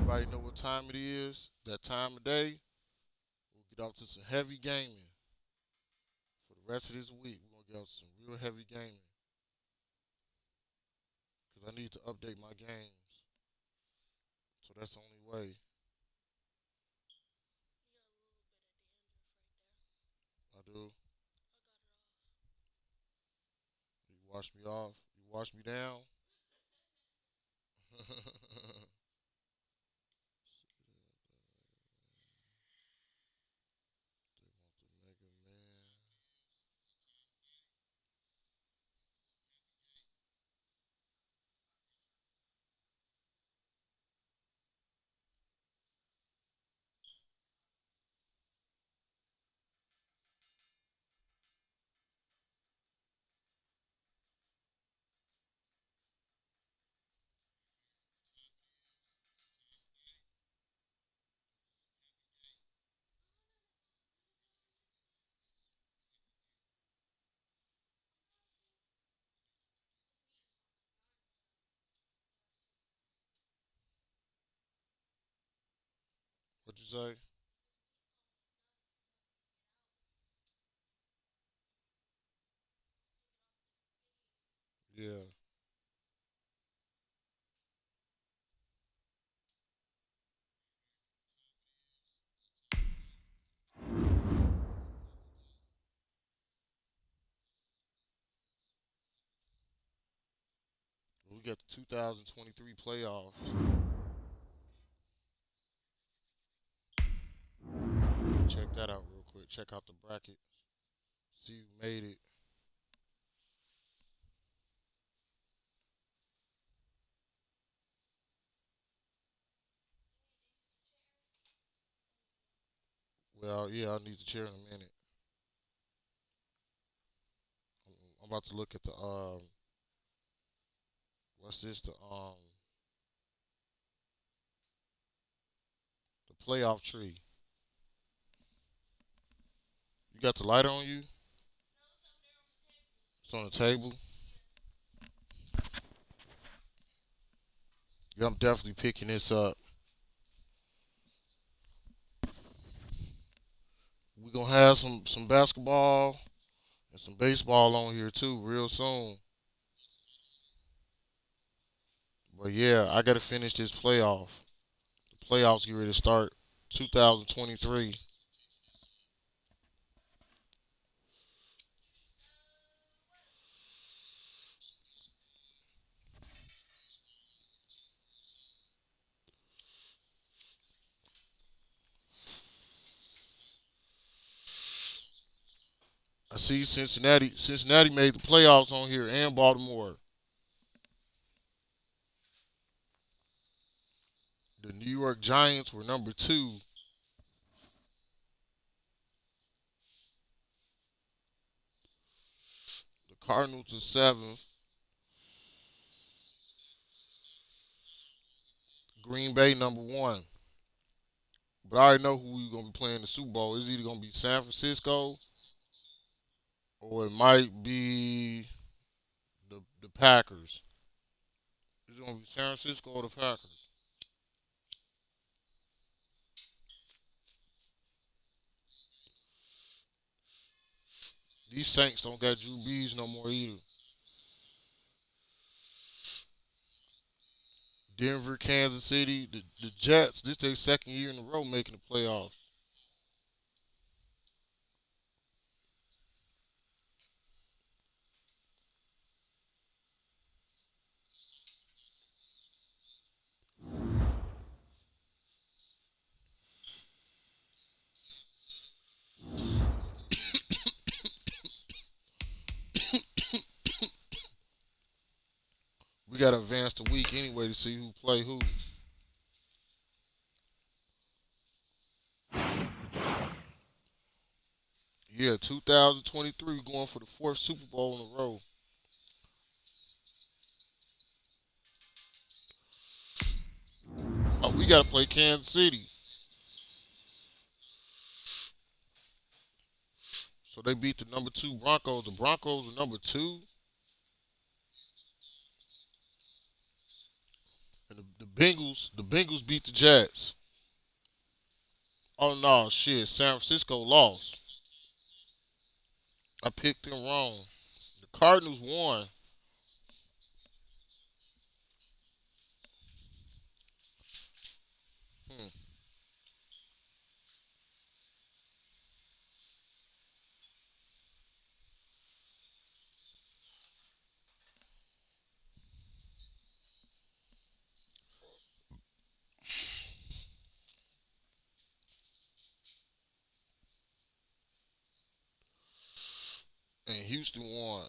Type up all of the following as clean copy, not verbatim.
everybody know what time it is. That time of day. We'll get off to some heavy gaming for the rest of this week. We're gonna get off to some real heavy gaming because I need to update my games. So that's the only way. I do. You wash me off. You wash me down. Mega Man. What you say? Yeah. We got the 2023 playoffs. Check that out real quick. Check out the bracket. See who made it. Well, yeah, I need to chair in a minute. I'm about to look at the what's this? The playoff tree. You got the light on you? It's on the table. Yeah, I'm definitely picking this up. We're gonna have some basketball and some baseball on here too real soon. But yeah, I gotta finish this playoff. The playoffs get ready to start 2023. I see Cincinnati. Cincinnati made the playoffs on here and Baltimore. The New York Giants were number two. The Cardinals are seventh. Green Bay number one. But I already know who we're gonna be playing in the Super Bowl. It's either gonna be San Francisco or it might be the Packers. It's gonna be San Francisco or the Packers. These Saints don't got Drew Brees no more either. Denver, Kansas City, the Jets. This their second year in a row making the playoffs. We got to advance the week anyway to see who play who. Yeah, 2023 going for the fourth Super Bowl in a row. Oh, we got to play Kansas City. So they beat the number two Broncos. The Broncos are number two, and the The Bengals beat the Jets. Oh no, shit! San Francisco lost. I picked them wrong. The Cardinals won. Hmm. And Houston won.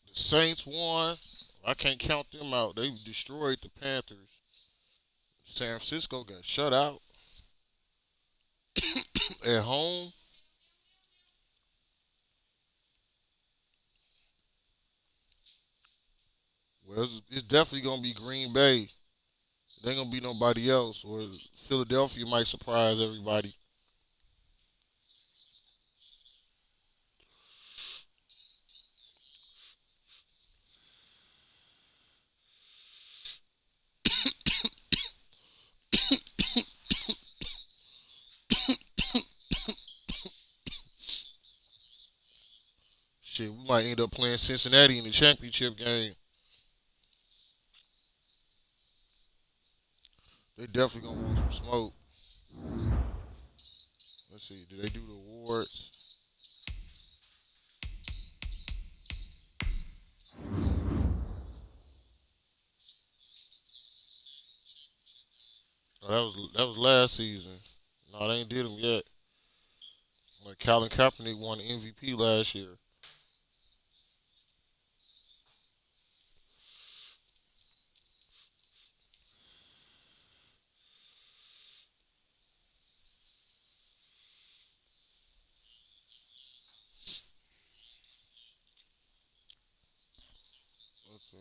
The Saints won. I can't count them out. They destroyed the Panthers. San Francisco got shut out at home. Well, it's definitely gonna be Green Bay. It ain't gonna be nobody else. Or Philadelphia might surprise everybody. Shit, we might end up playing Cincinnati in the championship game. They definitely gonna want some smoke. Let's see, do they do the awards? No, that was last season. No, they ain't did them yet. Like Colin Kaepernick won the MVP last year. Let's see.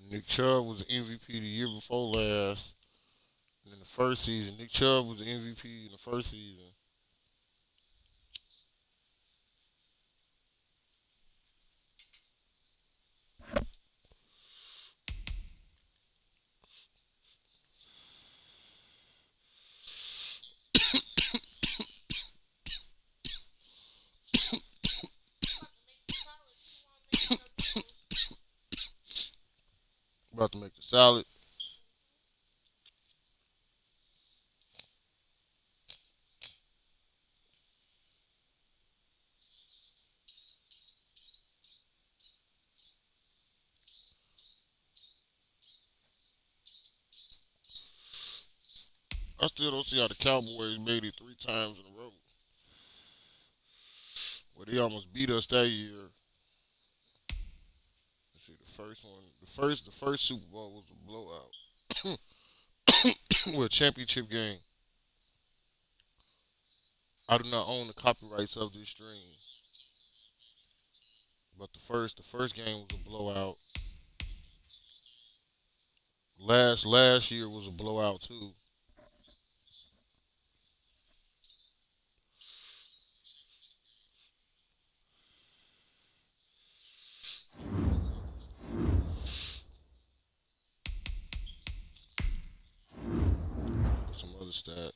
Nick Chubb was the MVP the year before last. And in the first season, Nick Chubb was the MVP in the first season. About to make the salad. I still don't see how the Cowboys made it 3 times in a row. Well, they almost beat us that year. Let's see, the first one, the first Super Bowl was a blowout. Well, championship game. I do not own the copyrights of this stream, but the first game was a blowout. Last year was a blowout too. Some other stats.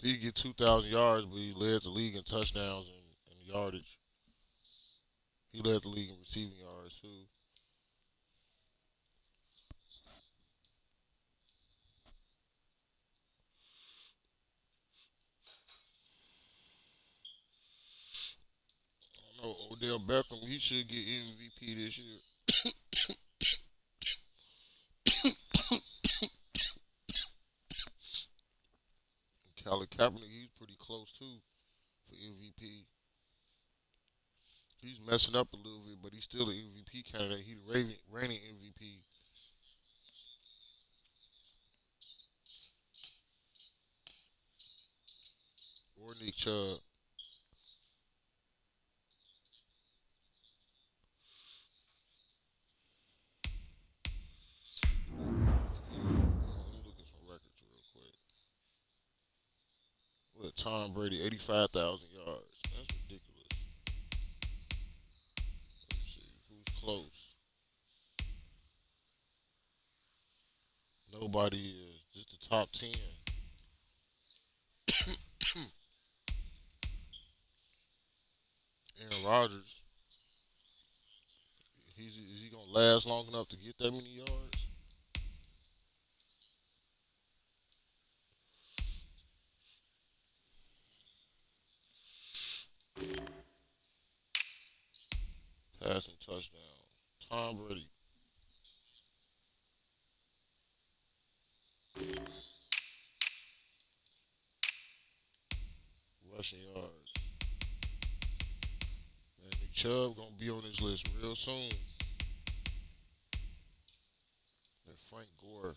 He did get 2,000 yards, but he led the league in touchdowns and yardage. He led the league in receiving yards too. I know Odell Beckham. He should get MVP this year. Colin Kaepernick, he's pretty close too for MVP. He's messing up a little bit, but he's still an MVP candidate. He's the reigning MVP. Or Nick Chubb. Let me look at some records real quick. What Tom Brady, 85,000 yards. That's ridiculous. Let me see who's close. Nobody is. Just the top 10. Aaron Rodgers. Is he gonna last long enough to get that many yards? Passing touchdown. Tom Brady. Rushing yards. Man, Nick Chubb gonna be on this list real soon. And Frank Gore,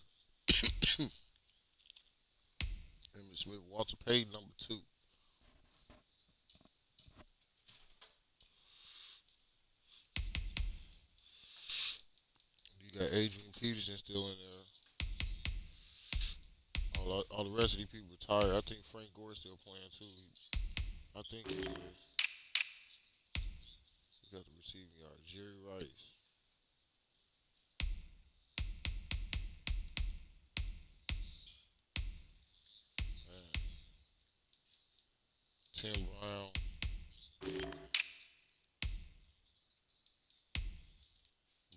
Emmitt Smith, Walter Payton, number two. You got Adrian Peterson still in there. All the rest of these people retired. I think Frank Gore's still playing too. I think he is. He got the receiving yard. Jerry Rice. Man. Tim Brown.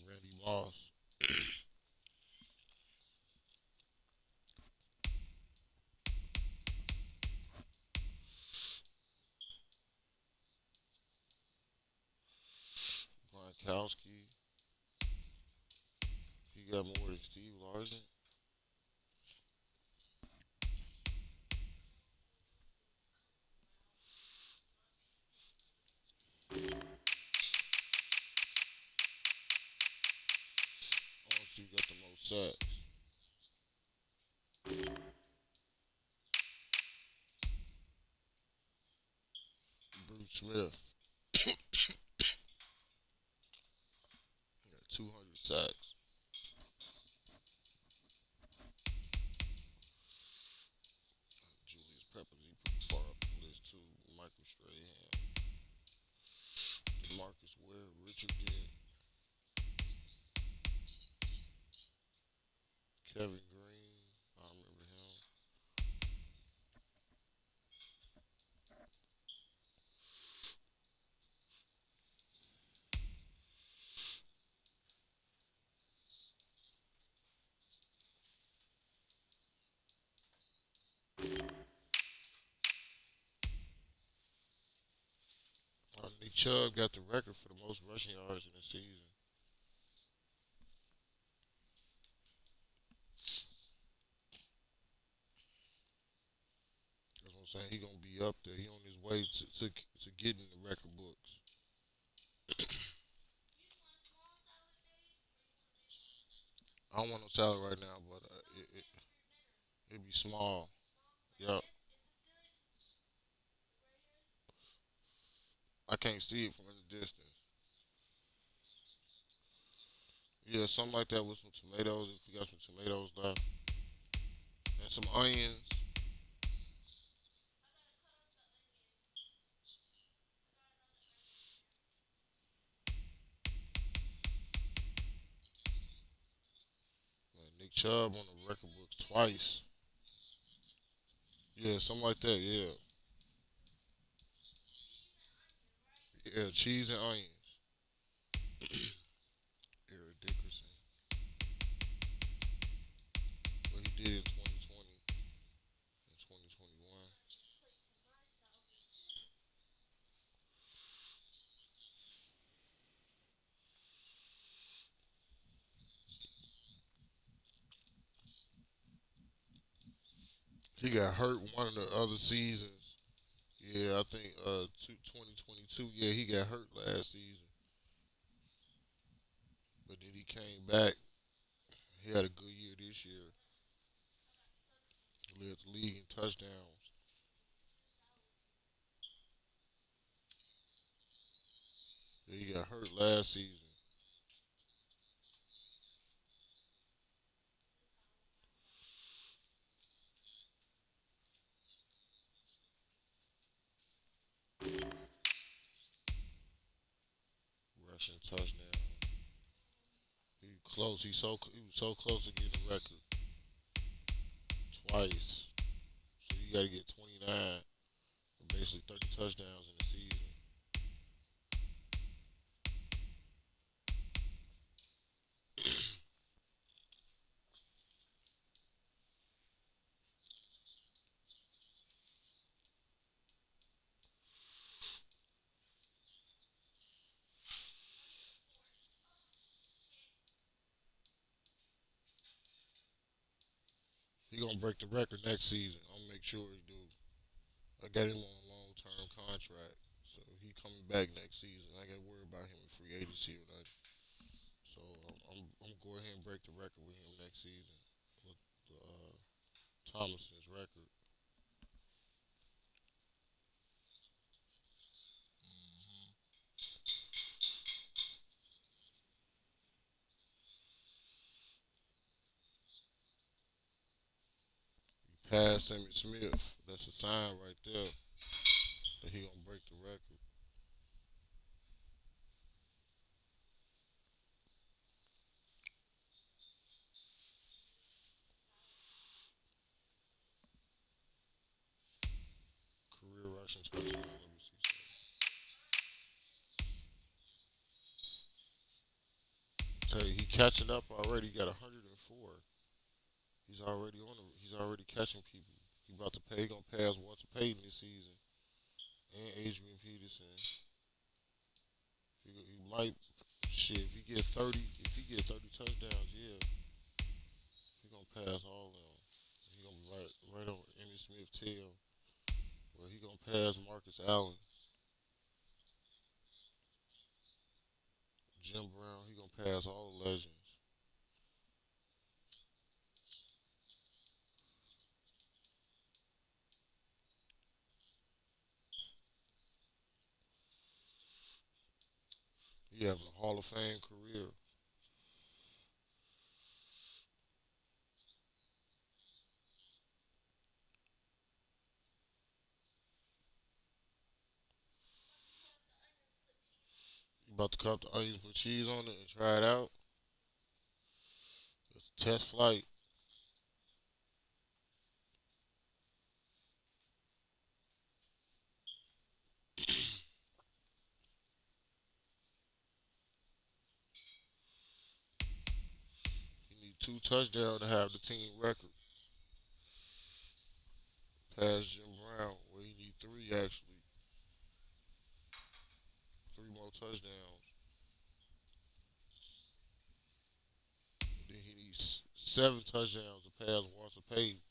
Randy Moss. Gronkowski. He got more than Steve Largent. Honestly, got the most sacks. Bruce Smith. He got 200 sacks. Julius Peppers, he pretty far up the list too. Michael Strahan. Marcus Ware. Richard Gant. Kevin Green. I remember him. Nick Chubb got the record for the most rushing yards in the season. That's what I'm saying. He gonna be up there. He on his way to getting the record books. I don't want no salad right now, but it be small. Yup. I can't see it from in the distance. Yeah, something like that with some tomatoes. If you got some tomatoes left and some onions. Man, Nick Chubb on the record books twice. Yeah, something like that. Yeah, yeah, cheese and onions. Eric Dickerson. What he did in 2020 and 2021. He got hurt one of the other seasons. Yeah, I think 2022. Yeah, he got hurt last season, but then he came back. He had a good year this year. He led the league in touchdowns. Yeah, he got hurt last season. Rushing touchdown. He was close. He was so close to getting a record twice. So you got to get 29, basically 30 touchdowns in the season. He gonna break the record next season. I'm gonna make sure he do. I got him on a long term contract, so he coming back next season. I got to worry about him in free agency or not. So I'm gonna go ahead and break the record with him next season. With Thomason's record. He passed Emmitt Smith. That's a sign right there that he gonna break the record. Career rushing touchdown. Let me see. Tell you, he catching up already. He got 104. He's already catching people. He about to pay. He gonna pass Walter Payton this season and Adrian Peterson. He might shit. If he get 30 touchdowns, yeah, he gonna pass all of them. He gonna be right on Emmitt Smith tail. Well, he gonna pass Marcus Allen, Jim Brown. He gonna pass all the legends. He having a Hall of Fame career. You about to cut the onions, put cheese on it, and try it out. It's a test flight. He need two touchdowns to have the team record. Pass Jim Brown. Well, he need three actually. Three more touchdowns. And then he needs seven touchdowns to pass Walter Payton.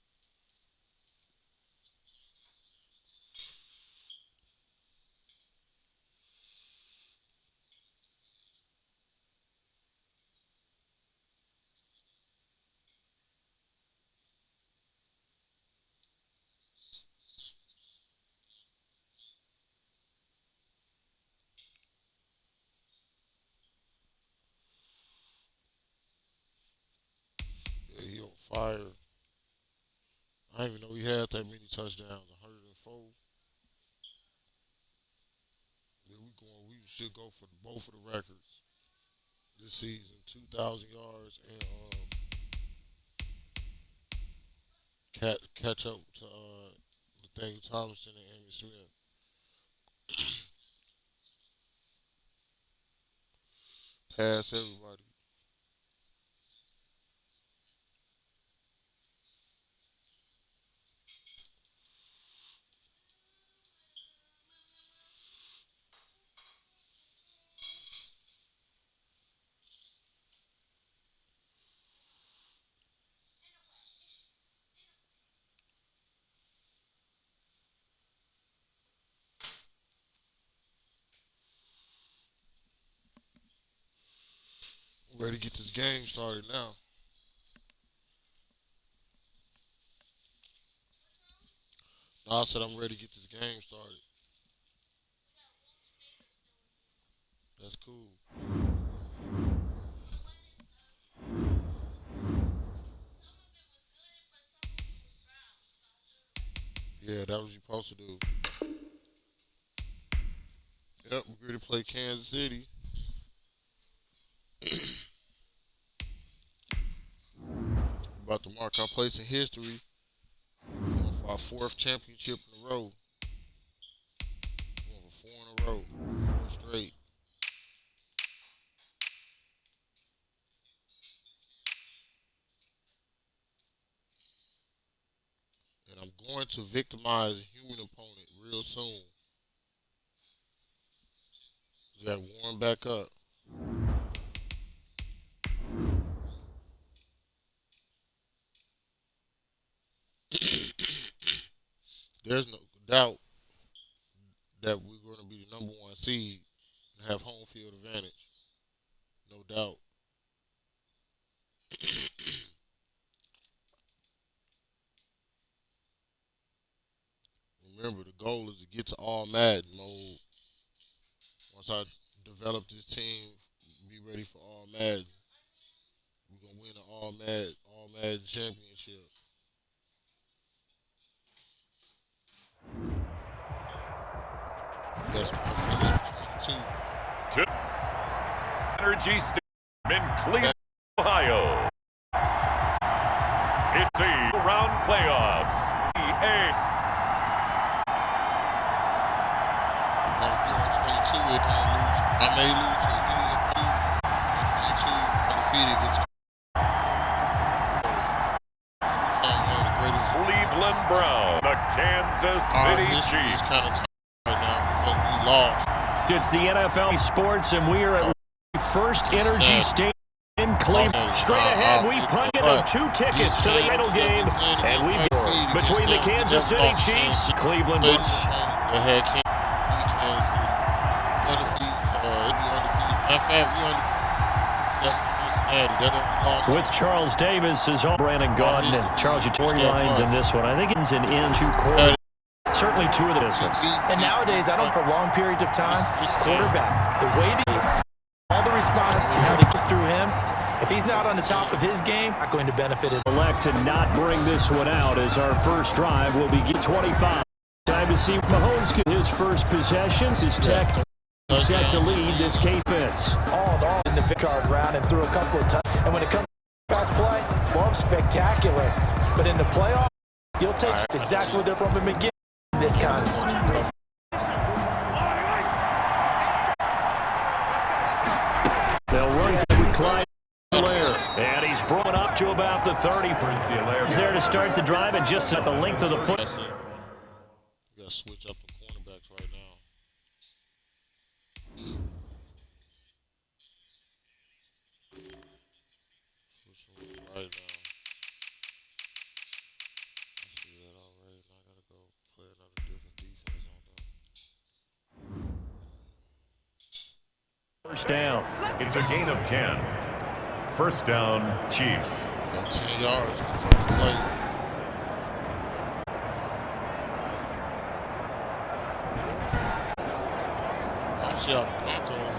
Yeah, he on fire. I didn't even know he had that many touchdowns. 104. Yeah, we should go for both of the records this season. 2,000 yards and catch up to Nathaniel Thompson and Amy Smith. Pass everybody. I'm ready to get this game started now. No, I said I'm ready to get this game started. That's cool. Yeah, that was you supposed to do. Yep, we're ready to play Kansas City. About to mark our place in history. Going for our 4th championship in a row. Going for 4 in a row. 4 straight. And I'm going to victimize a human opponent real soon. We got to warm back up. There's no doubt that we're going to be the #1 seed and have home field advantage. No doubt. Remember, the goal is to get to all Madden mode. Once I develop this team, be ready for all Madden. We're going to win an all Madden championship. That's my finish 22. Energy Stadium in Cleveland, Ohio. It's a round playoffs. EA. I may lose to any of 22 undefeated against one of the greatest. Cleveland Brown, the Kansas City Chiefs. Is kind of tight right now, but we lost. It's the NFL Sports, and we are at First Energy Stadium in Cleveland. Straight ahead, we punted 2 tickets to the title game, and we've got between the Kansas City Chiefs, Cleveland Browns. With Charles Davis as home, Brandon Gaudin and Charles storylines in this one. I think it's an end to quarter. Certainly 2 of the business. And nowadays, I don't for long periods of time, quarterback, the way all the response and how they push through him, if he's not on the top of his game, not going to benefit it. Elect to not bring this one out as our first drive will begin 25. Time to see Mahomes get his first possessions. His Tech set to lead this case fits. All in the card round and threw a couple of times. And when it comes to back play, well, spectacular. But in the playoff, you'll take exactly what they're from the beginning. This kind of. They'll run through Clyde Blair. And he's brought up to about the 30. He's there to start the drive and just at the length of the foot. You got to switch up the cornerbacks right now. Switch them right now. First down. It's a gain of 10. First down, Chiefs. Got 10 yards on the first play. I'm sure the Broncos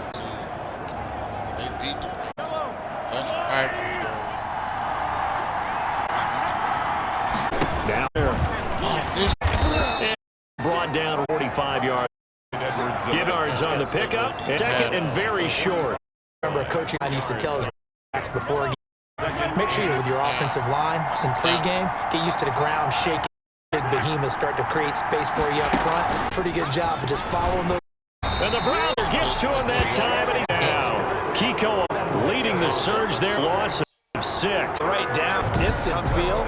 they beat the Broncos. That's rivalry though. Down there. Brought down 45 yards. Gibbons on the pickup. Second and very short. Remember, a coach used to tell his backs before a game, make sure you're with your offensive line in pregame. Get used to the ground shaking. Big behemoths start to create space for you up front. Pretty good job of just following those. And the Brown gets to him that time, and he's down. Kiko leading the surge there. Loss of 6. Right down, distant field,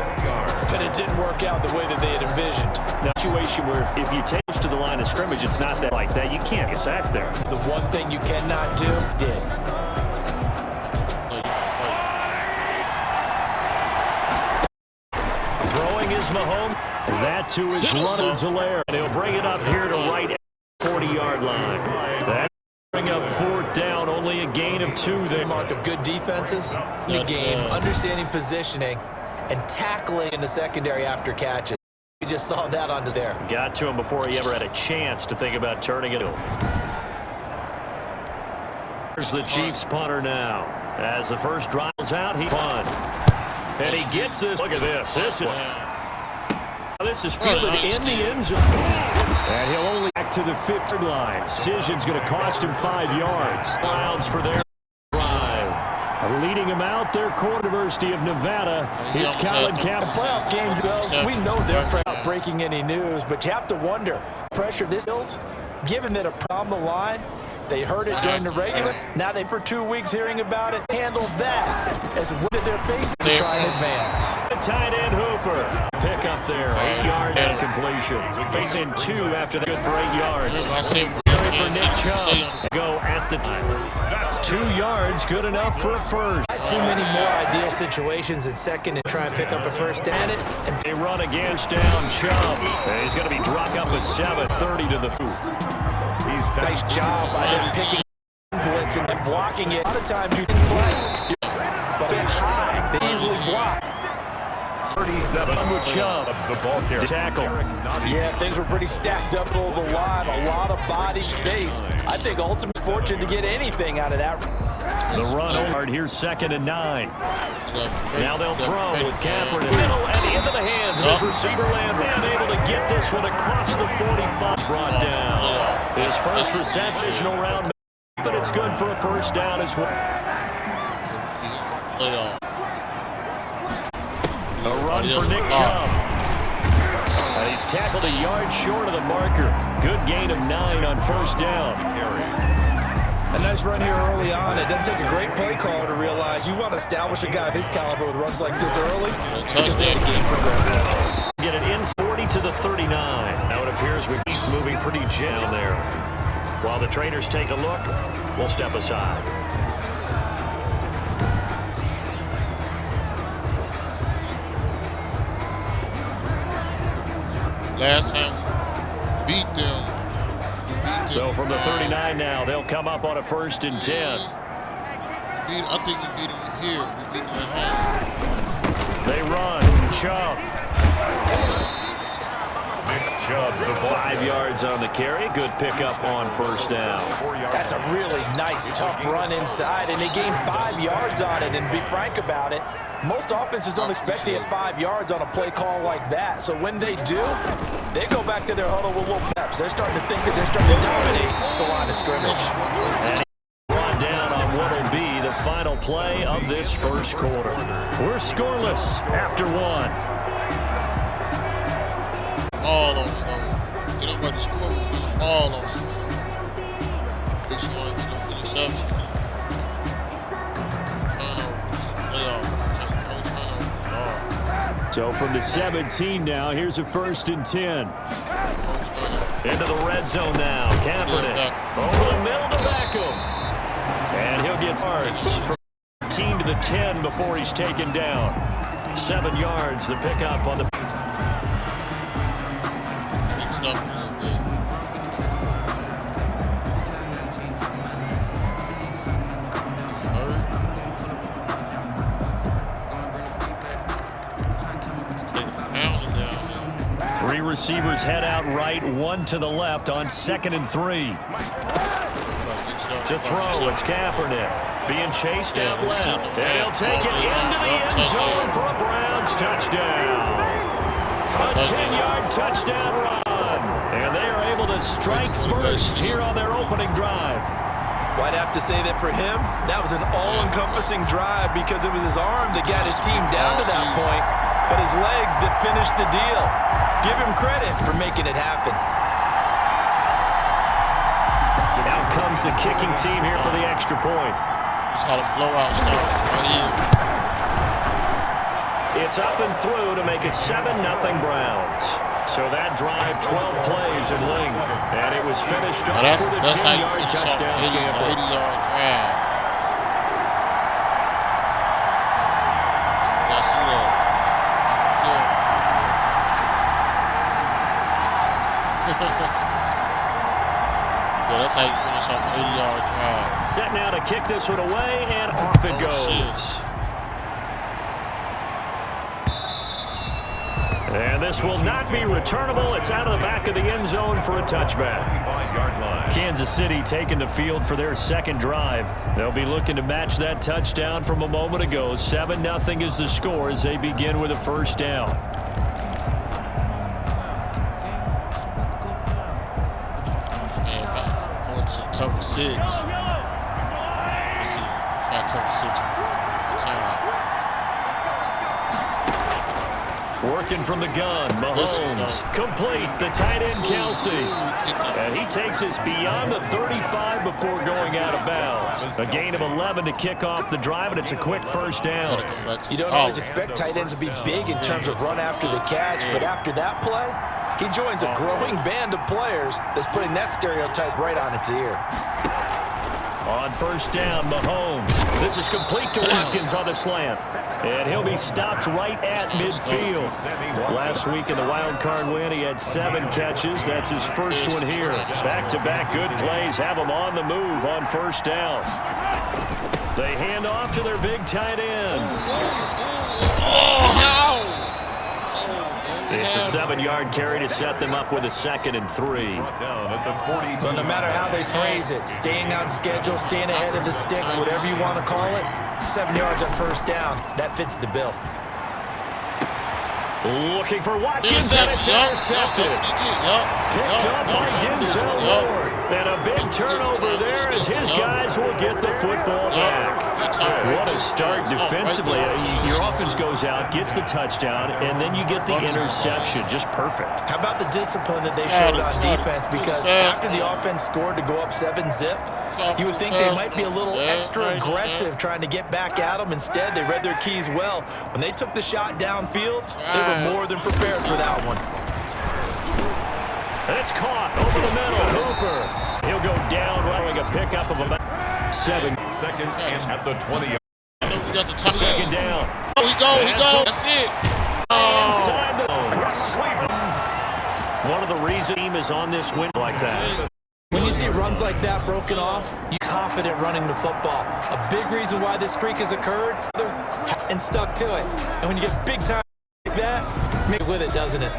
but it didn't work out the way that they had envisioned. The situation where if you take to the line of scrimmage, it's not that like that. You can't get sacked there. The one thing you cannot do, did. Throwing is Mahomes. That to his runner, Zalaire. And he'll bring it up here to right 40-yard line. That bring up 4th down, only Only a gain of 2 there. Mark of good defenses in the game, understanding positioning, and tackling in the secondary after catches. We just saw that onto there. Got to him before he ever had a chance to think about turning it. Here's the Chiefs punter now. As the first drive's out, he punt. And he gets this. Look at this. This is fielded in the end zone. And he'll only back to the 50 line. Decision's going to cost him 5 yards. Browns for their drive. Leading him out, their University of Nevada. It's Colin Kaepernick. Playoff games, we know they're not breaking any news, but you have to wonder, pressure this is, given that on the line, they heard it during the regular. Now they, for 2 weeks, hearing about it, handled that as what did their face to try and advance. Tight end Hooper. Pick up there. 8-yard completion. Facing 2 after that. Good for 8 yards. For Nick Chubb. Go at the time. 2 yards. Good enough for a first. Not too many more ideal situations in second and try and pick up a first down. And they run against down Chubb. And he's going to be dropped up a 7-30 to the foot. Nice job by them picking blitz and then blocking it. A lot of times you didn't play, but they're high. They easily block. 37 with Chubb. The ball carrier. Tackle. Yeah, things were pretty stacked up over the line. A lot of body space. I think ultimately fortunate to get anything out of that. The run hard. Here's 2nd and 9. Now they'll throw with Kaepernick. Middle and into the hands of his receiver Landry. Unable to get this one across the 45. Brought down. His first reception around, but it's good for a first down as well. A run for Nick Chubb. He's tackled a yard short of the marker. Good gain of 9 on first down. A nice run here early on. It doesn't take a great play caller to realize you want to establish a guy of his caliber with runs like this early because then the game progresses. Get it in 40 to the 39. Now it appears he's moving pretty down there. While the traders take a look, we'll step aside. Last time beat them. So from the 39 now, they'll come up on a 1st and 10. I think we beat them here. We beat them at home. They run. Chubb. Nick Chubb, the ball 5 yards on the carry. Good pickup on first down. That's a really nice, tough run inside, and they gained 5 yards on it. And to be frank about it, most offenses don't expect to get 5 yards on a play call like that. So when they do, they go back to their huddle with little peps. They're starting to think that they're starting to dominate the line of scrimmage. And run down on what will be the final play of this first quarter. We're scoreless after 1. All on them, though. Get up by the score, all on them. This one, interception. So from the 17 now, here's a 1st and 10. Into the red zone now. Kaepernick over the middle to Beckham. And he'll get yards from 13 to the 10 before he's taken down. 7 yards, the pickup on the... Three receivers head out right, 1 to the left on 2nd and 3. To throw, it's Kaepernick. Being chased out left. And he'll take it into the end zone for a Browns touchdown. A 10-yard touchdown run. And they are able to strike first here on their opening drive. Well, I'd have to say that for him, that was an all-encompassing drive because it was his arm that got his team down to that point, but his legs that finished the deal. Give him credit for making it happen. Out comes the kicking team here for the extra point. It's how the blowout starts right here. It's up and through to make it 7-0 Browns. So that drive, 12 plays in length, and it was finished off with a 10-yard touchdown scamper. 80-yard drive. Yeah, that's Titans finish off an 80-yard drive. Set now to kick this one away, and off it goes. And this will not be returnable. It's out of the back of the end zone for a touchback. Kansas City taking the field for their second drive. They'll be looking to match that touchdown from a moment ago. 7-0 is the score as they begin with a first down. Cover 6. Let's see. Try cover 6 one time. Working from the gun, Mahomes. Complete, the tight end, Kelsey. And he takes us beyond the 35 before going out of bounds. A gain of 11 to kick off the drive, and it's a quick first down. You don't always expect tight ends to be big in terms of run after the catch, but after that play, he joins a growing band of players that's putting that stereotype right on its ear. On first down, Mahomes. This is complete to Watkins on the slant. And he'll be stopped right at midfield. Last week in the wild card win, he had 7 catches. That's his first one here. Back-to-back good plays have him on the move on first down. They hand off to their big tight end. It's a 7-yard carry to set them up with a 2nd and 3. But no matter how they phrase it, staying on schedule, staying ahead of the sticks, whatever you want to call it, 7 yards on first down, that fits the bill. Looking for Watkins, and it's intercepted. Picked up by Denzel Ward. And a big turnover there as his guys will get the football back. What a start defensively. Your offense goes out, gets the touchdown, and then you get the interception. Just perfect. How about the discipline that they showed on defense? Because after the offense scored to go up 7-zip, you would think they might be a little extra aggressive trying to get back at them. Instead, they read their keys well. When they took the shot downfield, they were more than prepared for that one. It's caught over the middle. Hooper. He'll go down, running a pickup of about 7 seconds at the 20. Second down. He go. That's it. Inside the one of the reasons the team is on this win like that. When you see runs like that broken off, you're confident running the football. A big reason why this streak has occurred and stuck to it. And when you get big time like that, make it with it, doesn't it?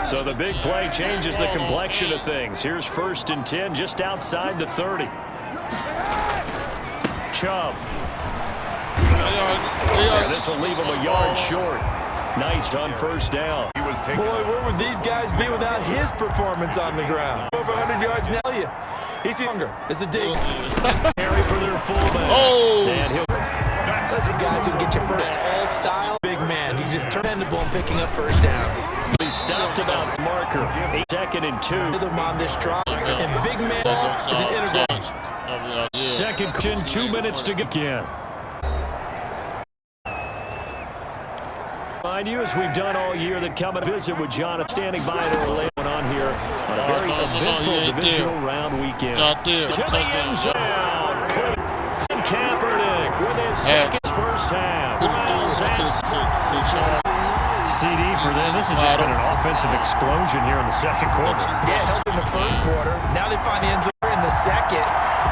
So the big play changes the complexion of things. Here's 1st and 10 just outside the 30. Chubb. And this will leave him a yard short. Nice on first down. Boy, where would these guys be without his performance on the ground? Over 100 yards now. He's younger. It's a dig. Carry for their fullback. And he'll. Those are guys who can get you for all style. Big man. He's just dependable in picking up first downs. He stopped about marker. 2nd and 2. Rhythm on this drive, and big man is an integral. Second question, 2 minutes to get in. Mind you, as we've done all year, that come and visit with Jonathan standing by to relay on here on a very eventful divisional round weekend. To the end zone. Colin Kaepernick with his second first half. Browns and CD for them. This has just been an offensive explosion here in the second quarter. Yeah, helped in the first quarter. Now they find the end zone in the second.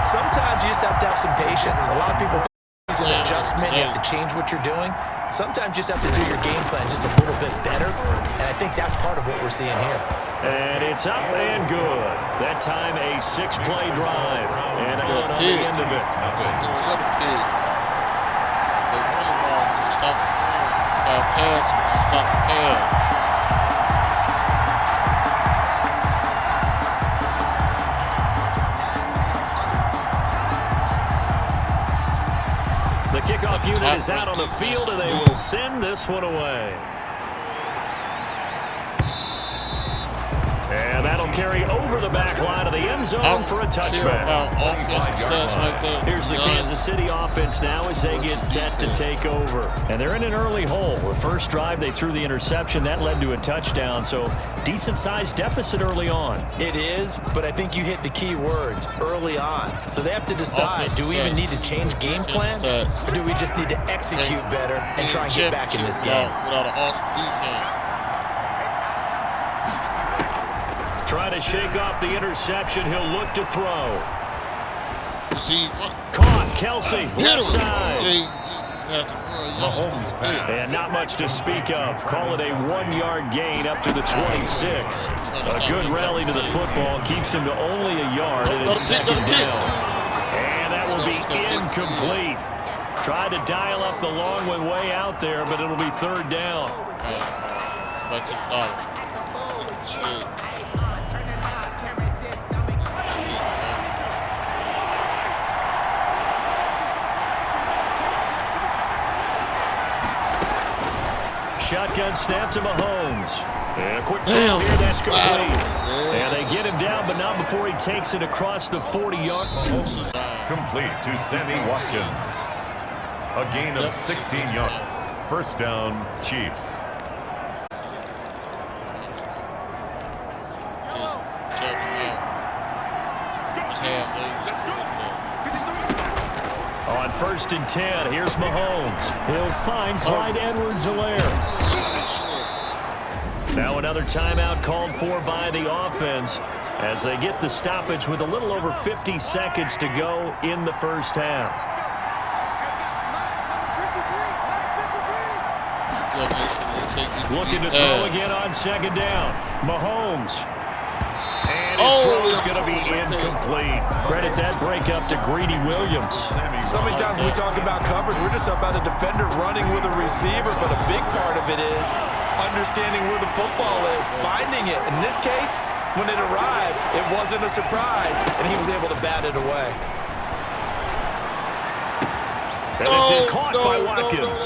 Sometimes you just have to have some patience. A lot of people think it's an adjustment. You have to change what you're doing. Sometimes you just have to do your game plan just a little bit better. And I think that's part of what we're seeing here. And it's up and good. That time a 6-play drive. And a good on the end of it. Stop pass. Stop pass. The kickoff unit is out on the field, and they will send this one away. And that'll carry over the back line of the end zone for a touchback. Here's the Kansas City offense now as they get set to take over. And they're in an early hole. The first drive, they threw the interception. That led to a touchdown, so decent-sized deficit early on. It is, but I think you hit the key words, early on. So they have to decide, do we even need to change game plan, or do we just need to execute better and try and get back in this game? Without an awesome defense. Trying to shake off the interception. He'll look to throw. Caught. Kelsey, left side. Mahomes pass. And not much to speak of. Call it a 1-yard gain up to the 26. A good rally to the football keeps him to only a yard, and it's second down. And that will be incomplete. Tried to dial up the long one way out there, but it'll be third down. Back to the bottom. Shotgun snap to Mahomes. And a quick throw here, that's complete. And they get him down, but not before he takes it across the 40-yard. Complete to Sammy Watkins. A gain of 16 yards. First down, Chiefs. On 1st and 10, here's Mahomes. He'll find Clyde Edwards-Helaire. Now another timeout called for by the offense as they get the stoppage with a little over 50 seconds to go in the first half. Looking to throw again on second down. Mahomes. And his throw is going to be incomplete. Credit that breakup to Greedy Williams. So many times when we talk about coverage, we're just about a defender running with a receiver, but a big part of it is understanding where the football is, finding it. In this case, when it arrived, it wasn't a surprise, and he was able to bat it away. And this is caught by Watkins.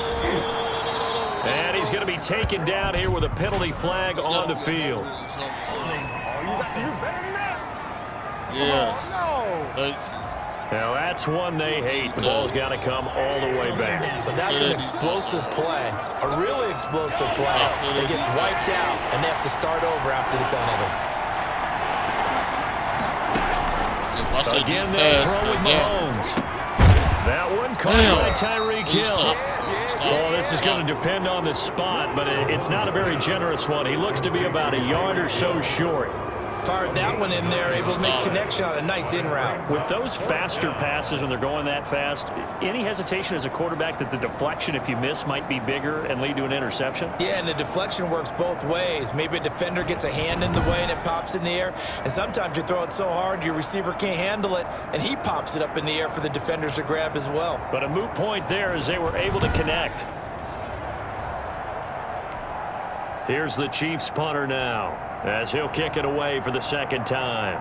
And he's going to be taken down here with a penalty flag on the field. Yeah. Now that's one they hate. The ball's got to come all the way back. So that's an explosive play, a really explosive play that gets wiped out, and they have to start over after the penalty. Again, they throw with Mahomes. That one caught by Tyreek Hill. Oh, this is going to depend on the spot, but it's not a very generous one. He looks to be about a yard or so short. Fired that one in there, able to make connection on a nice in route. With those faster passes when they're going that fast, any hesitation as a quarterback that the deflection, if you miss, might be bigger and lead to an interception? Yeah, and the deflection works both ways. Maybe a defender gets a hand in the way and it pops in the air, and sometimes you throw it so hard your receiver can't handle it, and he pops it up in the air for the defenders to grab as well. But a moot point there as they were able to connect. Here's the Chiefs punter now, as he'll kick it away for the second time.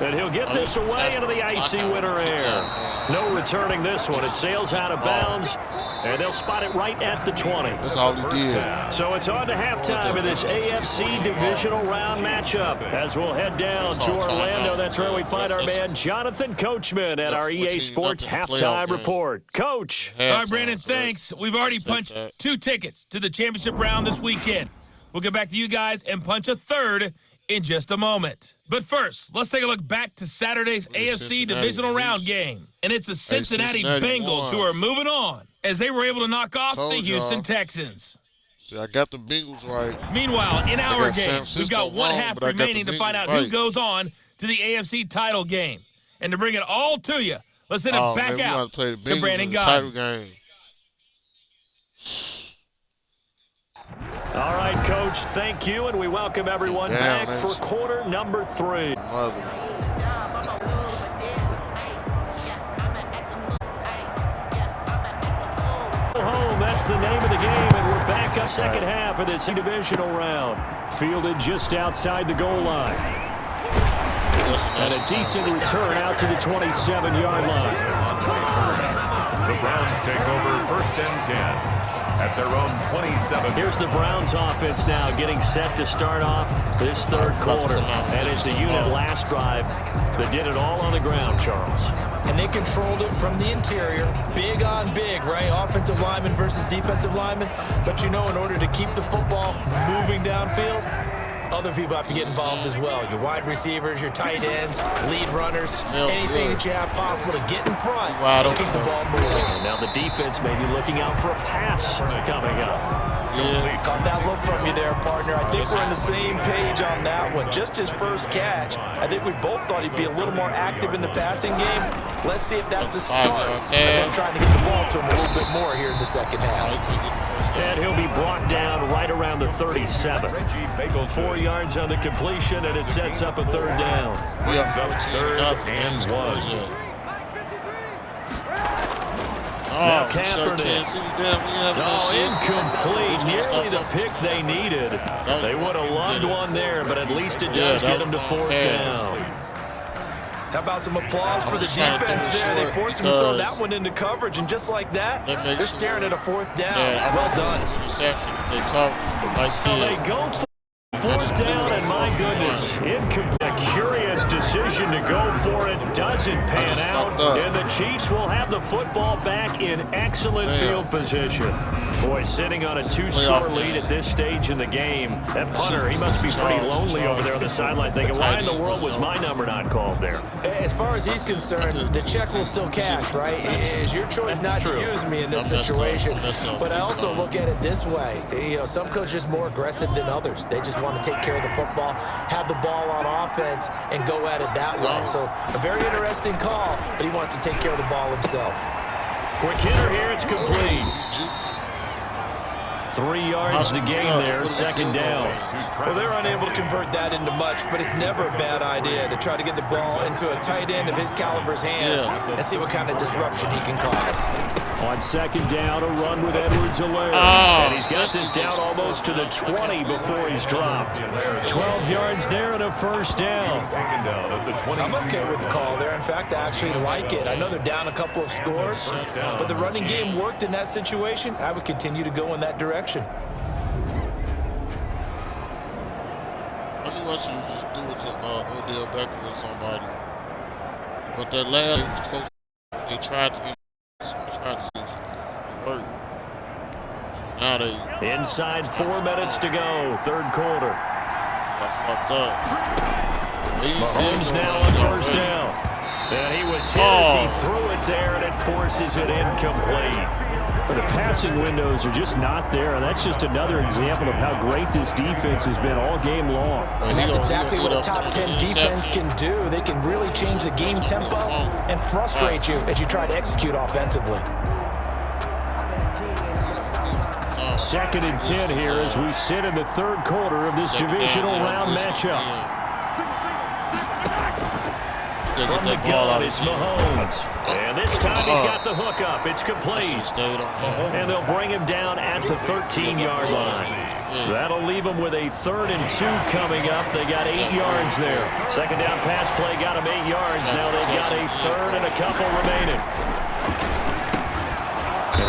And he'll get this away into the icy winter air. No returning this one. It sails out of bounds, and they'll spot it right at the 20. That's all he did. So it's on to halftime of this AFC divisional round matchup. As we'll head down to Orlando, that's where we find our man Jonathan Coachman at our EA Sports Halftime Report. Coach. All right, Brandon, thanks. We've already punched 2 tickets to the championship round this weekend. We'll get back to you guys and punch a third in just a moment. But first, let's take a look back to Saturday's AFC divisional round game. And it's the Cincinnati Bengals who are moving on as they were able to knock off the Houston Texans. See, I got the Bengals right. Meanwhile, in our game, we've got one half remaining to find out who goes on to the AFC title game. And to bring it all to you, let's send it back out to Brandon Gaudin. All right, Coach, thank you, and we welcome everyone back for quarter number 3. Home, that's the name of the game, and we're back up second half of this divisional round. Fielded just outside the goal line. And a decent return out to the 27-yard line. The Browns take over 1st and 10 at their own 27. Here's the Browns offense now getting set to start off this third quarter. And it's the unit last drive that did it all on the ground, Charles. And they controlled it from the interior. Big on big, right? Offensive lineman versus defensive lineman. But you know, in order to keep the football moving downfield, other people have to get involved as well. Your wide receivers, your tight ends, lead runners, anything that you have possible to get in front and keep the ball moving. Now the defense may be looking out for a pass coming up. Complete. Caught that look from you there, partner. I think we're on the same page on that one. Just his first catch. I think we both thought he'd be a little more active in the passing game. Let's see if that's the start of them trying to get the ball to him a little bit more here in the second half. And he'll be brought down right around the 37. 4 yards on the completion, and it sets up a third down. We have Third and 1. Now Kaepernick. Incomplete. Nearly the pick they needed. They would have loved one there, but at least it does get them to fourth down. How about some applause for the defense there? They forced him to throw that one into coverage, and just like that, they're staring at a fourth down. Well done. They go for fourth down, and my goodness, incomplete. A curious decision to go for it doesn't pan out, and the Chiefs will have the football back in excellent field position. Boy, sitting on a 2-score lead at this stage in the game, that punter, he must be pretty lonely over there on the sideline thinking, why in the world was my number not called there? As far as he's concerned, the check will still cash, right? It's your choice not to use me in this situation. But I also look at it this way. You know, some coaches are more aggressive than others. They just want to take care of the football, have the ball on offense, and go at it that way. So a very interesting call, but he wants to take care of the ball himself. Quick hitter here, it's complete. 3 yards to gain there, second down. Well, they're unable to convert that into much, but it's never a bad idea to try to get the ball into a tight end of his caliber's hands and see what kind of disruption he can cause. On second down, a run with Edwards-Helaire. And he's got this down almost to the 20 before he's dropped. 12 yards there and a first down. I'm okay with the call there. In fact, I actually like it. I know they're down a couple of scores, but the running game worked in that situation. I would continue to go in that direction. I knew I should just do it to Odell Beckham with somebody. But that last close, they tried to get work. So now they inside 4 minutes to go, third quarter. got fucked up. Mahomes now on first down. And he was hit as he threw it there, and it forces it incomplete. The passing windows are just not there, and that's just another example of how great this defense has been all game long. And that's exactly what a top 10 defense can do. They can really change the game tempo and frustrate you as you try to execute offensively. Second and 10 here as we sit in the third quarter of this divisional round matchup. From the gun, it's Mahomes. And this time he's got the hook up. It's complete. And they'll bring him down at the 13-yard line. That'll leave them with a 3rd and 2 coming up. They got 8 yards there. Second down pass play got them 8 yards. Now they've got a 3rd and a couple remaining.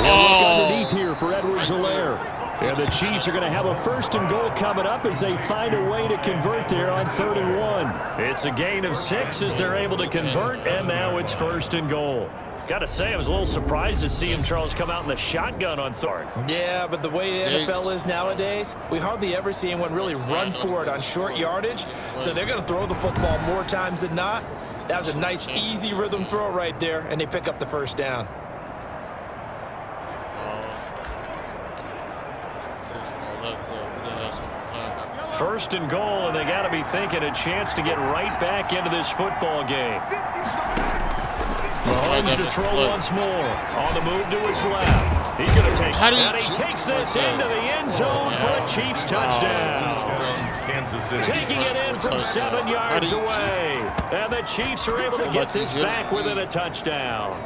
And we'll look underneath here for Edwards-Helaire. And the Chiefs are going to have a 1st and goal coming up as they find a way to convert there on 3rd and 1. It's a gain of 6 as they're able to convert, and now it's 1st and goal. Got to say, I was a little surprised to see him, Charles, come out in the shotgun on 3rd. Yeah, but the way the NFL is nowadays, we hardly ever see anyone really run for it on short yardage. So they're going to throw the football more times than not. That was a nice, easy rhythm throw right there, and they pick up the 1st down. First and goal, and they got to be thinking a chance to get right back into this football game. Mahomes to throw once more. On the move to his left. He's going to take it, and he takes this into the end zone for a Chiefs touchdown. Taking it in from 7 yards away. And the Chiefs are able to get this back within a touchdown.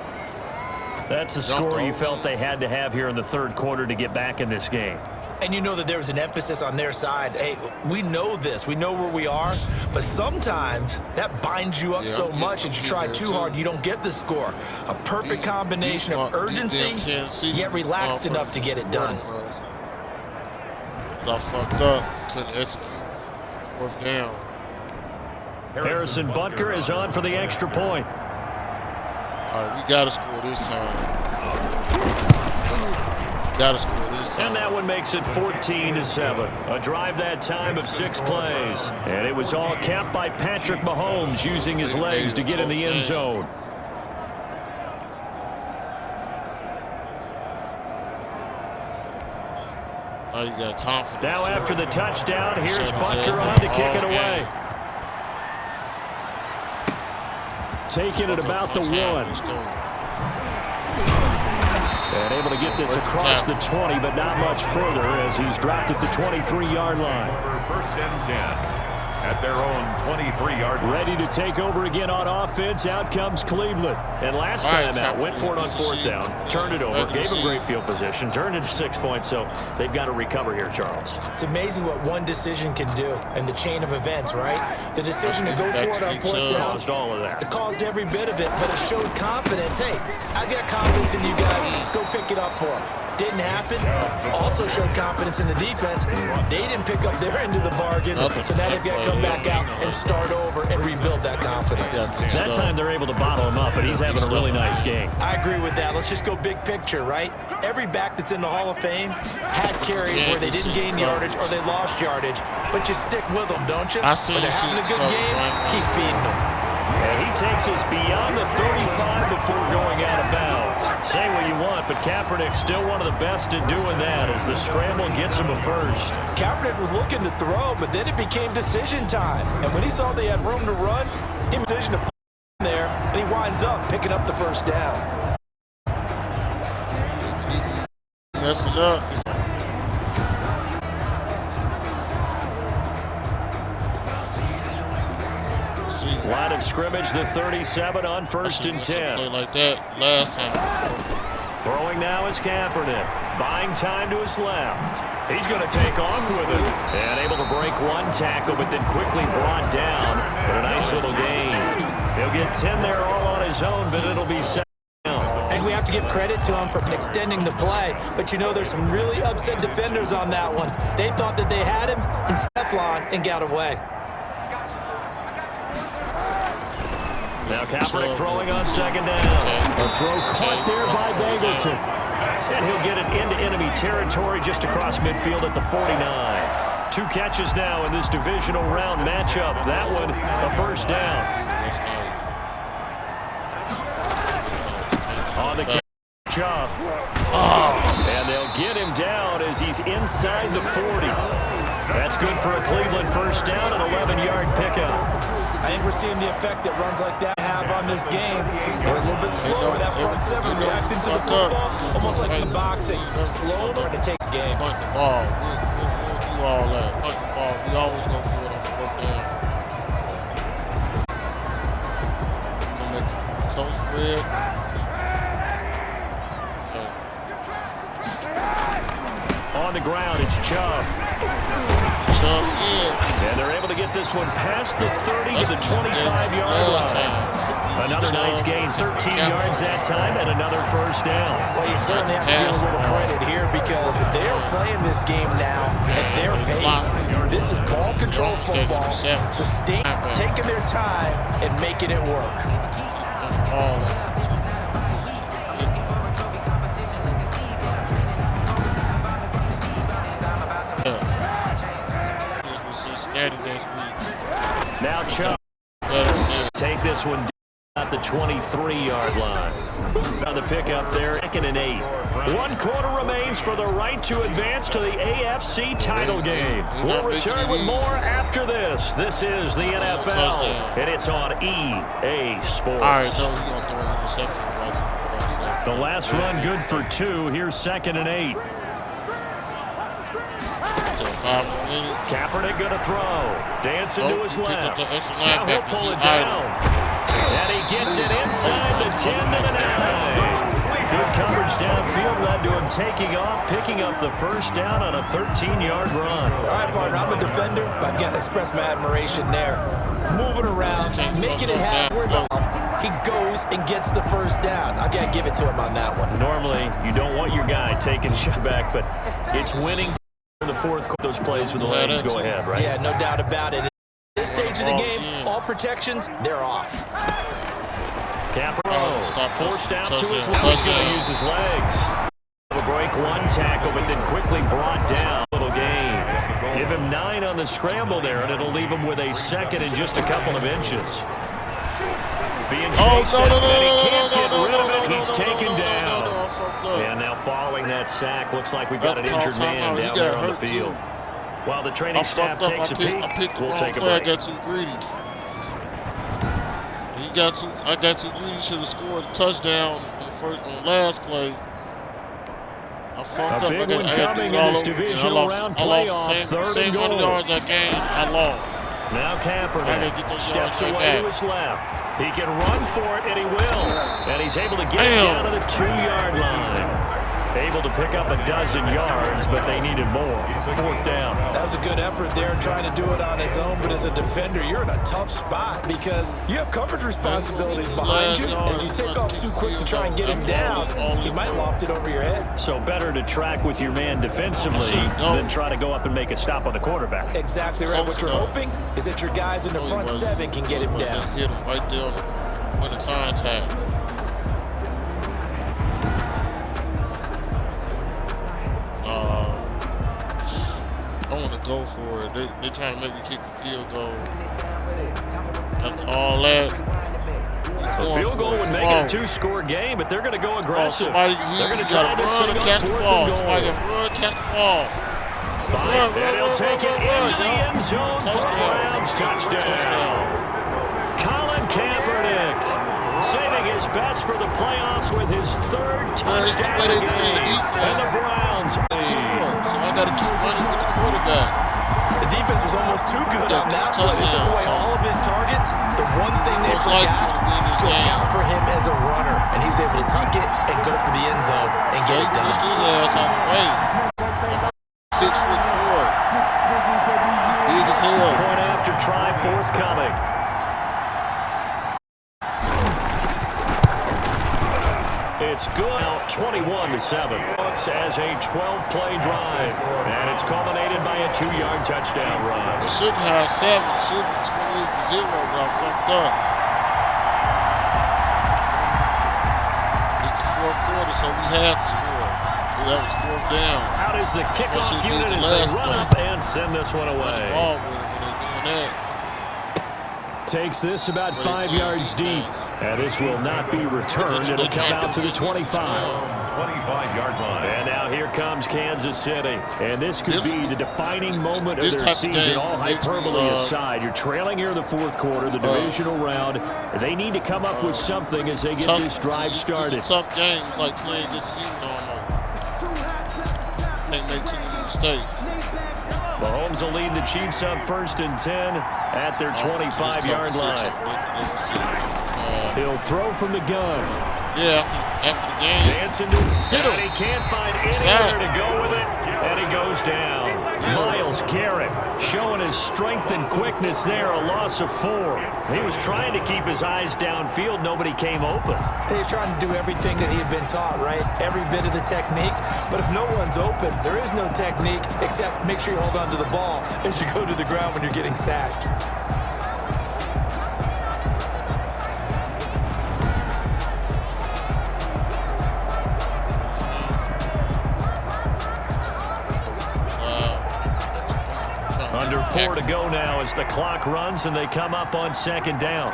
That's a score you felt they had to have here in the third quarter to get back in this game. And you know that there was an emphasis on their side. Hey, we know this. We know where we are. But sometimes that binds you up so much and you try too hard, you don't get the score. A perfect combination of urgency, yet relaxed enough to get it done. I fucked up. Couldn't execute. 4th down. Harrison Butker is on for the extra point. All right, we got to score this time. Got to score this time. And that one makes it 14-7. A drive that time of 6 plays. And it was all capped by Patrick Mahomes using his legs to get in the end zone. Now you got confidence. Now after the touchdown, here's Butker on to kick it away. Taking it about the 1. And able to get this across the 20, but not much further as he's dropped at the 23-yard line. First and 10 at their own 23-yard line. Ready to take over again on offense. Out comes Cleveland. And last time out, went for it on 4th down, turned it over, gave him great field position, turned it to 6 points, so they've got to recover here, Charles. It's amazing what one decision can do in the chain of events, right? The decision to go for it on 4th down. Caused all of that. It caused every bit of it, but it showed confidence. Hey, I've got confidence in you guys. Go pick it up for them. Didn't happen. Also showed confidence in the defense. They didn't pick up their end of the bargain, so now they've got to come back out and start over and rebuild that confidence. That time they're able to bottle him up, but he's having a really nice game. I agree with that. Let's just go big picture, right? Every back that's in the Hall of Fame had carries where they didn't gain yardage or they lost yardage, but you stick with them, don't you? When they're having a good game, keep feeding them. And he takes us beyond the 35 before going out of bounds. Say what you want, but Kaepernick's still one of the best at doing that as the scramble gets him a first. Kaepernick was looking to throw, but then it became decision time. And when he saw they had room to run, he made a decision to put him there, and he winds up picking up the first down. Messing up. Line of scrimmage, the 37 on 1st and 10. Like that last time. Throwing now is Kaepernick. Buying time to his left. He's going to take off with it. And able to break one tackle, but then quickly brought down. But a nice little gain. He'll get 10 there all on his own, but it'll be 7 down. And we have to give credit to him for extending the play. But you know, there's some really upset defenders on that one. They thought that they had him and Stefan and got away. Now Kaepernick throwing on 2nd down. A throw caught there by Bangleton. And he'll get it into enemy territory just across midfield at the 49. 2 catches now in this divisional round matchup. That one, a first down. On the catch, Chubb. And they'll get him down as he's inside the 40. That's good for a Cleveland first down, an 11-yard pickup. I think we're seeing the effect that runs like that have on this game. They're a little bit slower. That front 7 reacting to the football, almost like in boxing. Slow, but it takes game. Punt the ball. We'll do all that. Punt the ball. We always go for it on 4th down. We'll make toast bread. On the ground, it's Chubb. And they're able to get this one past the 30 to the 25-yard line. Another nice gain, 13 yards that time, and another first down. Well, you certainly have to give a little credit here because they're playing this game now at their pace. This is ball control football, sustain, taking their time and making it work. Now Chubb take this one at the 23-yard line. On the pickup there, 2nd and 8. 1 quarter remains for the right to advance to the AFC title game. We'll return with more after this. This is the NFL, and it's on EA Sports. The last run good for 2. Here's 2nd and 8. Kaepernick going to throw. Dancing to his left. Now he'll pull it down. And he gets it inside the 10 to the 9. Good coverage downfield led to him taking off, picking up the first down on a 13-yard run. All right, partner, I'm a defender, but I've got to express my admiration there. Moving around, making it happen. He goes and gets the first down. I've got to give it to him on that one. Normally, you don't want your guy taking shot back, but it's winning in the 4th quarter. Those plays with the legs go ahead, right? Yeah, no doubt about it. At this stage of the game, all protections, they're off. Kaepernick forced out to his left. He's going to use his legs. A break, 1 tackle, but then quickly brought down. Little gain. Give him 9 on the scramble there, and it'll leave him with a 2nd and just a couple of inches. Being chased down, and he can't get rid of it. He's taken down. fucked up. And now following that sack, looks like we've got an injured man down there on the field. While the training staff takes a peek, we'll take a break. I got too greedy. I got too greedy. Should have scored a touchdown on the last play. I fucked up. A big one coming in this divisional round playoff. Same 100 yards I gained, I lost. Now Kaepernick steps away to his left. He can run for it, and he will. And he's able to get it down to the 2-yard line. Able to pick up a dozen yards, but they needed more. 4th down. That was a good effort there, trying to do it on his own. But as a defender, you're in a tough spot because you have coverage responsibilities behind you. If you take off too quick to try and get him down, he might loft it over your head. So better to track with your man defensively than try to go up and make a stop on the quarterback. Exactly right. What you're hoping is that your guys in the front 7 can get him down. Hit him right there on the contact. I want to go for it. They trying to make me kick a field goal. After all that, a field goal would make it a 2-score game, but they're going to go aggressive. They're going to try to run and catch the ball. Somebody got to run, catch the ball. And he'll take it into the end zone for a Browns touchdown. Colin Kaepernick saving his best for the playoffs with his 3rd touchdown of the game. And the Browns lead. So I got to keep running with the quarterback. The defense was almost too good on that play. They took away all of his targets. The one thing they forgot to account for him as a runner, and he was able to tuck it and go for the end zone and get it done. Pushed his ass out of the way. 6'4". Big as hell. Point after try forthcoming. It's good. Now 21-7. Looks as a 12-play drive, and it's culminated by a 2-yard touchdown run. It shouldn't have 7. It should be 28-0, but I fucked up. It's the 4th quarter, so we had to score. That was 4th down. Out is the kickoff unit as they run up and send this one away. Takes this about 5 yards deep. And this will not be returned. It'll come out to the 25. 25-yard line. And now here comes Kansas City. And this could be the defining moment of their season, all hyperbole aside. You're trailing here in the 4th quarter, the divisional round. They need to come up with something as they get this drive started. It's a tough game. It's like playing against Houston almost. Can't make too many mistakes. Mahomes will lead the Chiefs up 1st and 10 at their 25-yard line. He'll throw from the gun. Yeah, after the game. Dancing to and he can't find anywhere to go with it, and he goes down. Myles Garrett showing his strength and quickness there, a loss of 4. He was trying to keep his eyes downfield. Nobody came open. He's trying to do everything that he had been taught, right? Every bit of the technique. But if no one's open, there is no technique except make sure you hold on to the ball as you go to the ground when you're getting sacked. Under 4 to go now as the clock runs and they come up on 2nd down.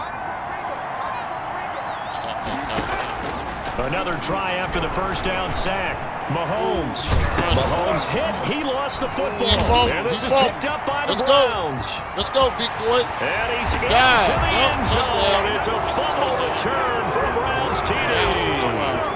Another try after the 1st down sack. Mahomes hit. He lost the football. And this is picked up by the Browns. Let's go, big boy. And he's into the end zone. It's a fumble return for Browns TD.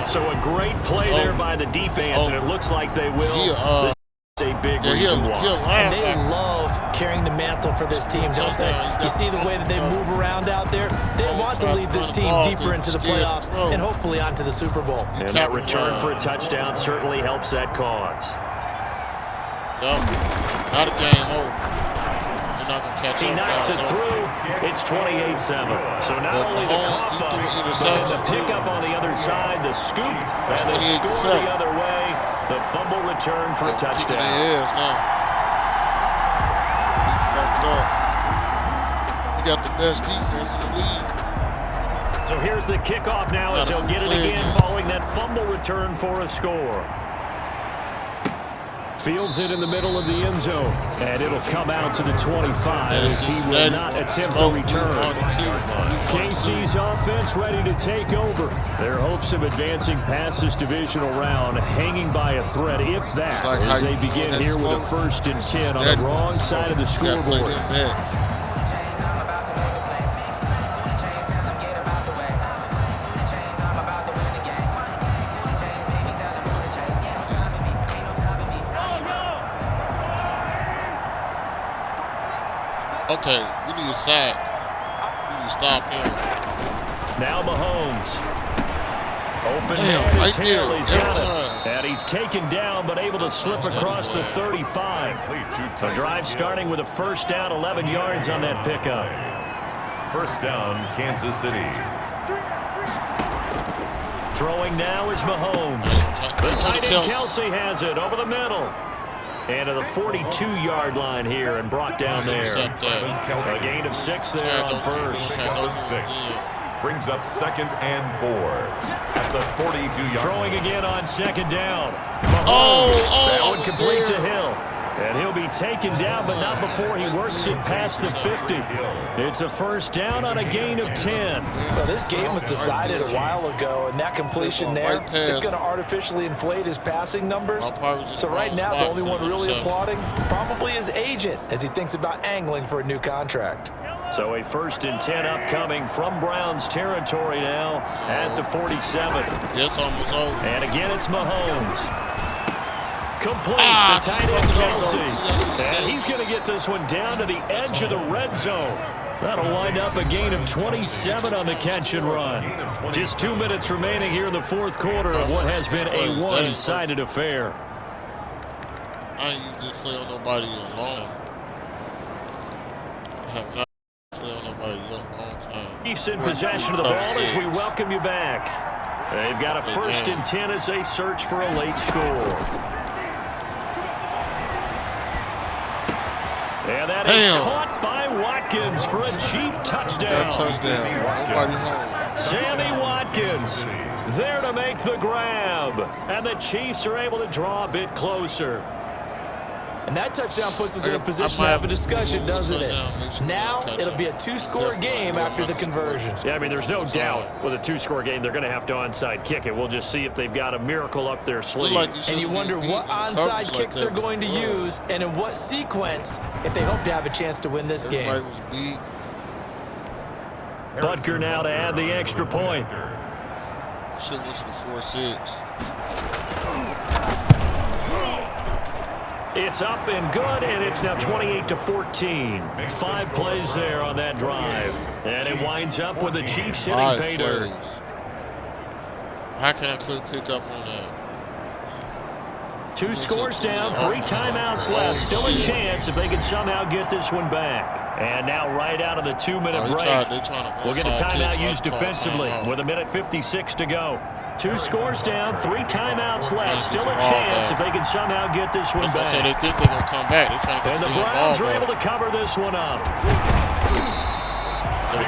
So a great play there by the defense, and it looks like they will. This is a big reason why. And they love carrying the mantle for this team, don't they? You see the way that they move around out there? They want to lead this team deeper into the playoffs and hopefully onto the Super Bowl. And that return for a touchdown certainly helps that cause. Not a game over. He knocks it through. It's 28-7. So not only the cough up, but then the pickup on the other side, the scoop, and the score the other way. The fumble return for a touchdown. Fucked up. We got the best defense in the league. So here's the kickoff now as he'll get it again following that fumble return for a score. Fields it in the middle of the end zone, and it'll come out to the 25 as he will not attempt to return. KC's offense ready to take over. Their hopes of advancing past this divisional round hanging by a thread, if that, as they begin here with a 1st and 10 on the wrong side of the scoreboard. Okay, we need a sack. We need to stop him. Now Mahomes. Open Damn, man right is Hill. there, He's got every it. time. And he's taken down, but able to slip across the 35. A drive starting with a 1st down, 11 yards on that pickup. 1st down, Kansas City. Throwing now is Mahomes. The tight end Kelsey has it over the middle. And to the 42-yard line here and brought down there. A gain of 6 there on 1st. Brings up 2nd and 4 at the 42-yard. Throwing again on 2nd down. Mahomes. That one complete to Hill. And he'll be taken down, but not before he works it past the 50. It's a 1st down on a gain of 10. Well, this game was decided a while ago, and that completion there is going to artificially inflate his passing numbers. So right now, the only one really applauding probably his agent as he thinks about angling for a new contract. So a 1st and 10 upcoming from Browns territory now at the 47. Yes, almost over. And again, it's Mahomes. Complete, the tight end Kelsey. And he's going to get this one down to the edge of the red zone. That'll wind up a gain of 27 on the catch and run. Just 2 minutes remaining here in the 4th quarter of what has been a one-sided affair. I ain't used this play on nobody in a long. I have not played on nobody in a long time. Chiefs in possession of the ball as we welcome you back. They've got a 1st and 10 as they search for a late score. And that is caught by Watkins for a Chief touchdown. Nobody home. Sammy Watkins there to make the grab. And the Chiefs are able to draw a bit closer. And that touchdown puts us in a position to have a discussion, doesn't it? Now it'll be a 2-score game after the conversion. Yeah, I mean, there's no doubt with a 2-score game, they're going to have to onside kick it. We'll just see if they've got a miracle up their sleeve. And you wonder what onside kicks they're going to use and in what sequence if they hope to have a chance to win this game. Butker now to add the extra point. Should go to the 4-6. It's up and good, and it's now 28-14. 5 plays there on that drive. And it winds up with the Chiefs hitting pay dirt. How can I couldn't pick up on that? 2 scores down, 3 timeouts left. Still a chance if they can somehow get this one back. And now right out of the 2-minute break, we'll get a timeout used defensively with 1:56 to go. 2 scores down, 3 timeouts left. Still a chance if they can somehow get this one back. So they think they're going to come back. And the Browns are able to cover this one up.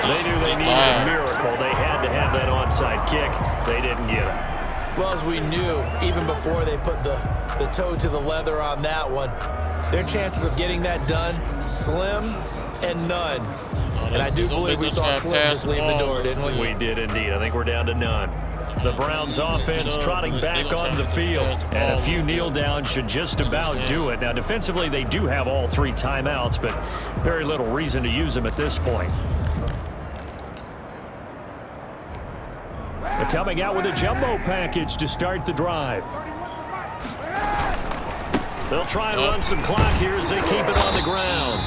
They knew they needed a miracle. They had to have that onside kick. They didn't get it. Well, as we knew, even before they put the toe to the leather on that one, their chances of getting that done, slim and none. And I do believe we saw Slim just leave the door, didn't we? We did indeed. I think we're down to none. The Browns offense trotting back onto the field, and a few kneel downs should just about do it. Now, defensively, they do have all 3 timeouts, but very little reason to use them at this point. They're coming out with a jumbo package to start the drive. They'll try and run some clock here as they keep it on the ground.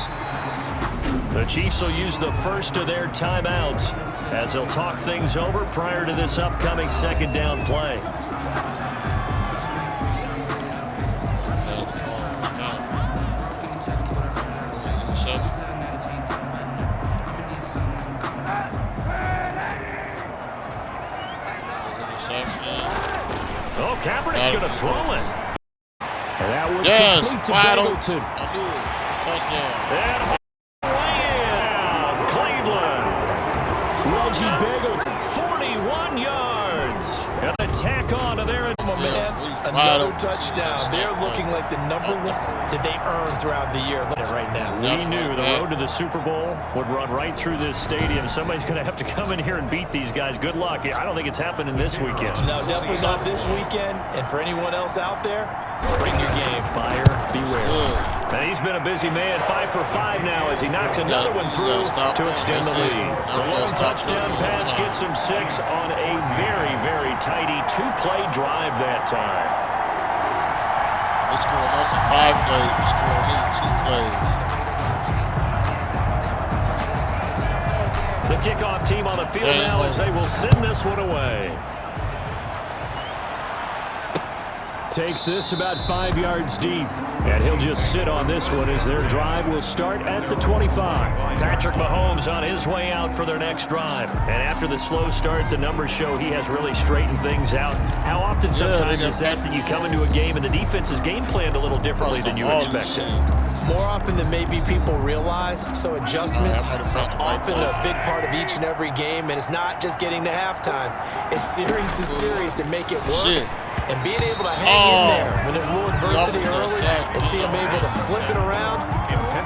The Chiefs will use the first of their timeouts as they'll talk things over prior to this upcoming 2nd down play. Oh, Kaepernick's going to throw it. And that would complete to Middleton. I knew it. Touchdown. And Reggie Beagleton, 41 yards. And attack on to their Man, Another touchdown. They're looking like the number one that they earn throughout the year. Look at it right now. We knew the road to the Super Bowl would run right through this stadium. Somebody's going to have to come in here and beat these guys. Good luck. I don't think it's happening this weekend. No, definitely not this weekend. And for anyone else out there, bring your game. Buyer beware. And he's been a busy man, 5 for 5 now as he knocks another one through to extend the lead. The long touchdown pass gets him 6 on a very, very tidy 2-play drive that time. They're scoring not for 5 plays, they're scoring only 2 plays. The kickoff team on the field now as they will send this one away. Takes this about 5 yards deep, and he'll just sit on this one as their drive will start at the 25. Patrick Mahomes on his way out for their next drive. And after the slow start, the numbers show he has really straightened things out. How often sometimes is that you come into a game and the defense is game planned a little differently than you expected? More often than maybe people realize, so adjustments are often a big part of each and every game, and it's not just getting to halftime. It's series to series to make it work. And being able to hang in there when there's a little adversity early and see them able to flip it around,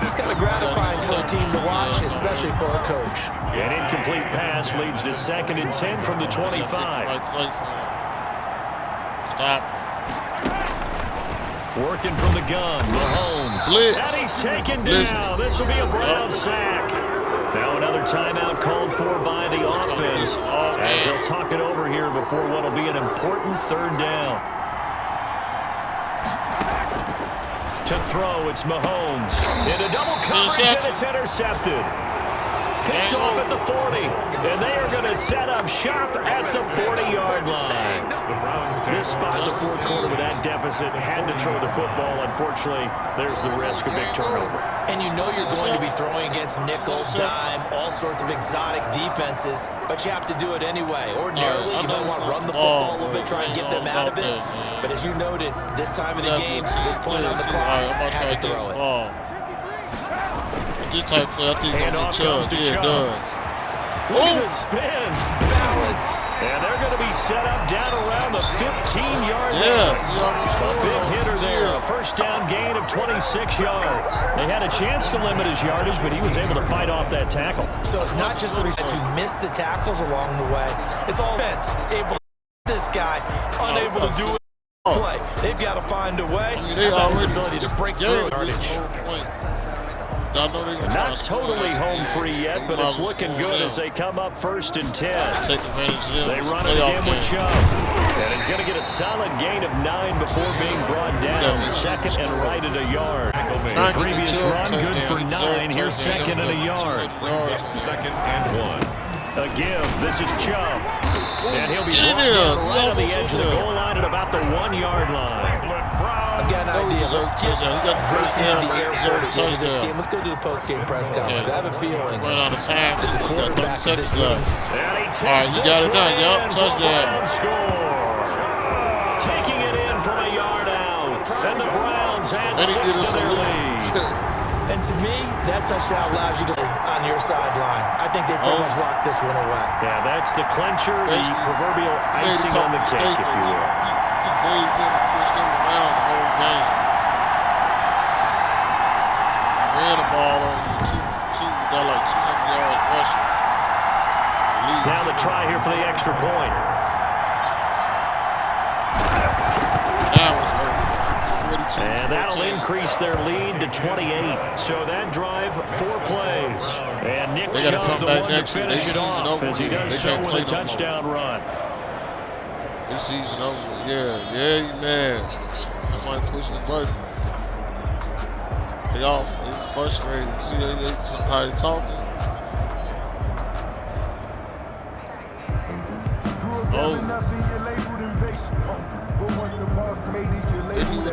it's kind of gratifying for a team to watch, especially for a coach. An incomplete pass leads to 2nd and 10 from the 25. Stop. Working from the gun, Mahomes. And he's taken down. This will be a Brown sack. Now another timeout called for by the offense as they'll talk it over here before what will be an important 3rd down. To throw, it's Mahomes. Into double coverage, and it's intercepted. Picked off at the 40, and they are going to set up shop at the 40-yard line. This spot in the 4th quarter with that deficit had to throw the football. Unfortunately, there's the risk of big turnover. And you know you're going to be throwing against nickel, dime, all sorts of exotic defenses, but you have to do it anyway. Ordinarily, you might want to run the football a little bit, try and get them out of it. But as you noted, this time of the game, this point on the clock, had to throw it. This type of play, I think it's going to be Chubb. Yeah, it does. Look at the spin. Balance. And they're going to be set up down around the 15-yard line. A big hitter there. A 1st down gain of 26 yards. They had a chance to limit his yardage, but he was able to fight off that tackle. So it's not just the guys who missed the tackles along the way. It's all offense. Able to this guy, unable to do it. Play. They've got to find a way. They have his ability to break through yardage. Not totally home free yet, but it's looking good as they come up 1st and 10. Take advantage of them. They run it again with Chubb. And he's going to get a solid gain of 9 before being brought down. 2nd and right at a yard. The previous run good for 9. Here's 2nd and a yard. 2nd and 1. A give. This is Chubb. And he'll be brought down right on the edge of the goal line at about the 1-yard line. I've got an idea. Let's get racing to the airport at the end of this game. Let's go to the post-game press conference. I have a feeling out of time. that the quarterback of this game. All right, you got it done. Yup, touchdown. Taking it in from a yard out. And the Browns add 6 to their lead. And to me, that touchdown allows you to stay on your sideline. I think they pretty much locked this one away. Yeah, that's the clincher, the proverbial icing on the cake, if you will. They pushed them around the whole game. Ran the ball on got like 200 yards rushing. Now the try here for the extra point. And that'll increase their lead to 28. So that drive, 4 plays. And Nick Chubb, the one to finish it off as he does so with a touchdown run. This season over. Yeah, man. Somebody pushing the button. They off. They're frustrated. See how they talking.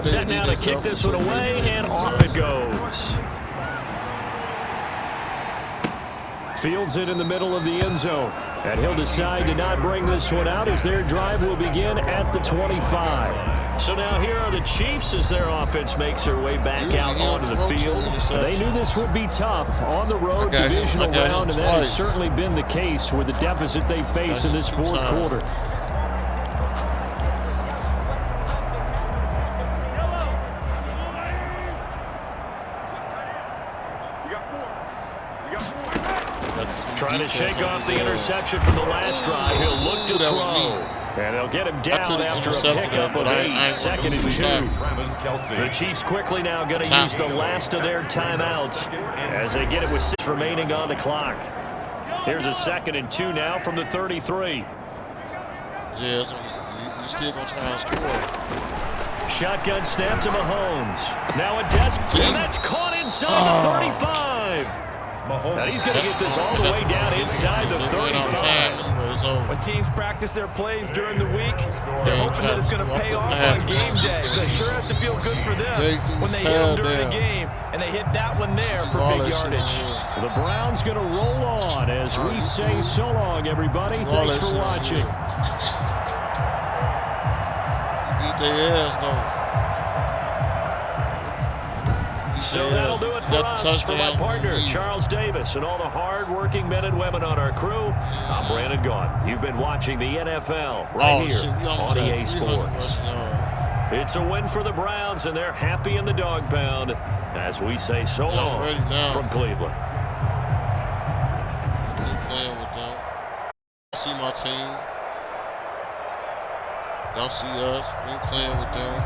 Set now to kick this one away, and off it goes. Fields it in the middle of the end zone. And he'll decide to not bring this one out as their drive will begin at the 25. So now here are the Chiefs as their offense makes their way back out onto the field. They knew this would be tough on the road divisional round, and that has certainly been the case with the deficit they face in this 4th quarter. Trying to shake off the interception from the last drive. He'll look to throw. And they'll get him down after a pickup of 8, 2nd and 2. The Chiefs quickly now going to use the last of their timeouts as they get it with 6 remaining on the clock. Here's a 2nd and 2 now from the 33. Yeah, you still going to try and score. Shotgun snap to Mahomes. Now a desperate, and that's caught inside the 35. Now he's going to get this all the way down inside the 35. When teams practice their plays during the week, they're hoping that it's going to pay off on game day. So it sure has to feel good for them when they hit them during the game, and they hit that one there for big yardage. The Browns going to roll on as we say so long, everybody. Thanks for watching. Beat their ass, though. So that'll do it for us. For my partner, Charles Davis, and all the hard-working men and women on our crew, I'm Brandon Gaudin. You've been watching the NFL right here on EA Sports. It's a win for the Browns, and they're happy in the dog pound as we say so long from Cleveland. Playing with them. I see my team. Y'all see us. We playing with them.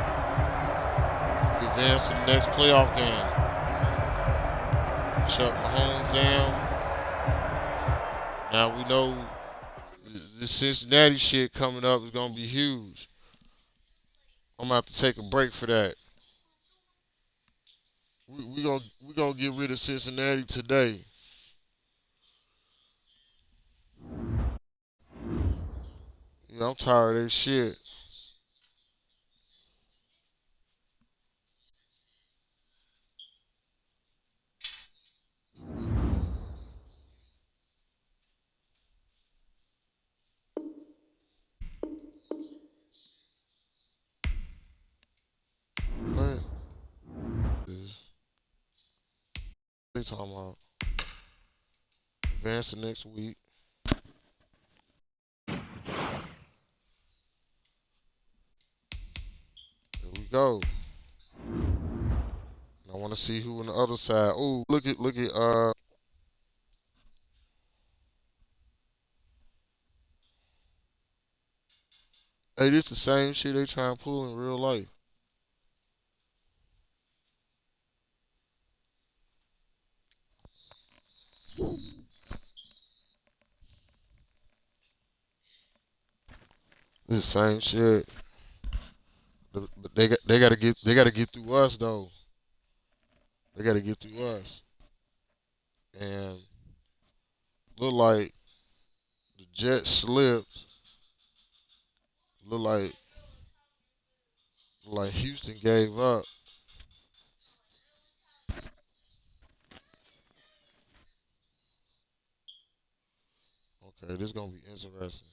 Advance to the next playoff game. Shut Mahomes down. Now we know this Cincinnati shit coming up is gonna be huge. I'm gonna have to take a break for that. We gonna get rid of Cincinnati today. Yeah, I'm tired of that shit. They talking about advance to next week. There we go. I want to see who on the other side. Oh, look at hey, this the same shit they trying to pull in real life. This same shit. But they gotta get through us though. They gotta get through us. And look like the Jets slipped. Look like Houston gave up. Okay, this is gonna be interesting.